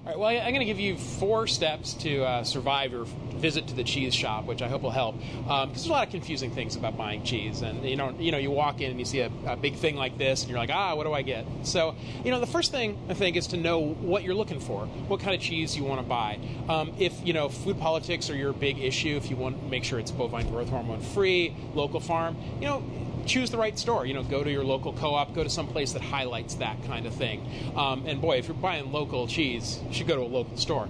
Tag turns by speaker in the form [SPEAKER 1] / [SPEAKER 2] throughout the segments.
[SPEAKER 1] All right, well, I'm going to give you 4 steps to survive your visit to the cheese shop, which I hope will help. Because there's a lot of confusing things about buying cheese, and you walk in and you see a big thing like this, and you're like, what do I get? So, the first thing I think is to know what you're looking for, what kind of cheese you want to buy. If food politics are your big issue, if you want to make sure it's bovine growth hormone free, local farm, choose the right store. Go to your local co-op, go to some place that highlights that kind of thing. And boy, if you're buying local cheese, you should go to a local store.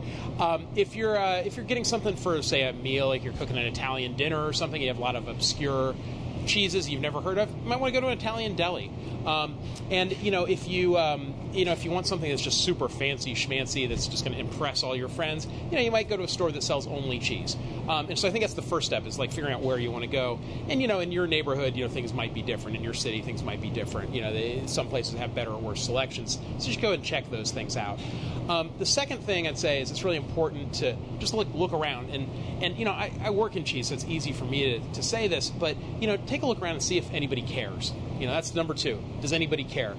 [SPEAKER 1] If you're getting something for, say, a meal, like you're cooking an Italian dinner or something, you have a lot of obscure cheeses you've never heard of, you might want to go to an Italian deli. And if you want something that's just super fancy schmancy, that's just going to impress all your friends, you might go to a store that sells only cheese. And so I think that's the first step, is like figuring out where you want to go. And in your neighborhood, things might be different. In your city, things might be different. Some places have better or worse selections. So just go and check those things out. The second thing I'd say is it's really important to just look around. And I work in cheese, so it's easy for me to say this, but take a look around and see if anybody cares. That's number 2. Does anybody care?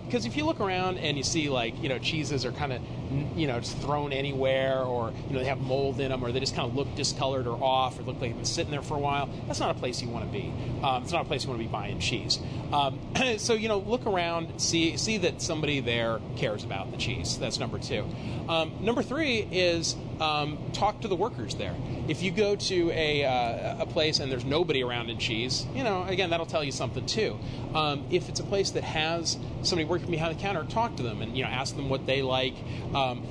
[SPEAKER 1] Because if you look around and you see cheeses are kind of just thrown anywhere, or they have mold in them, or they just kind of look discolored or off, or look like they've been sitting there for a while, that's not a place you want to be. It's not a place you want to be buying cheese. So look around, see that somebody there cares about the cheese. That's number 2. Number 3 is talk to the workers there. If you go to a place and there's nobody around in cheese, again, that'll tell you something too. If it's a place that has somebody working behind the counter, talk to them and ask them what they like.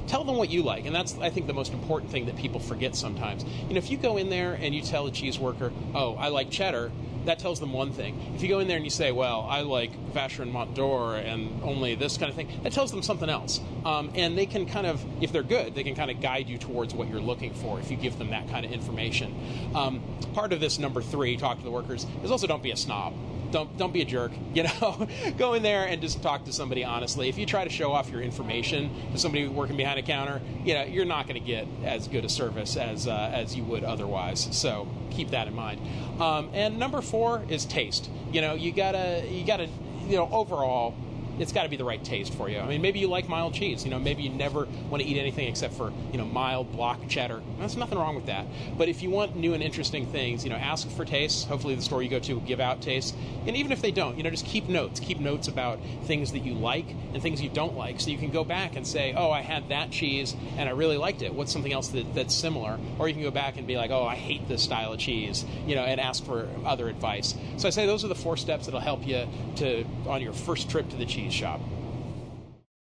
[SPEAKER 1] Tell them what you like, and that's, I think, the most important thing that people forget sometimes. If you go in there and you tell the cheese worker, I like cheddar, that tells them one thing. If you go in there and you say, well, I like Vacherin Mont d'Or and only this kind of thing, that tells them something else. And they can kind of, if they're good, they can kind of guide you towards what you're looking for if you give them that kind of information. Part of this number 3, talk to the workers, is also don't be a snob. Don't be a jerk. Go in there and just talk to somebody honestly. If you try to show off your information to somebody working behind a counter, you're not going to get as good a service as you would otherwise. So keep that in mind. And number 4 is taste. You gotta overall, it's got to be the right taste for you. I mean, maybe you like mild cheese. Maybe you never want to eat anything except for, mild block cheddar. There's nothing wrong with that. But if you want new and interesting things, ask for tastes. Hopefully the store you go to will give out tastes. And even if they don't, just keep notes. Keep notes about things that you like and things you don't like. So you can go back and say, I had that cheese and I really liked it. What's something else that's similar? Or you can go back and be like, I hate this style of cheese, and ask for other advice. So I say those are the 4 steps that'll help you on your first trip to the cheese shop.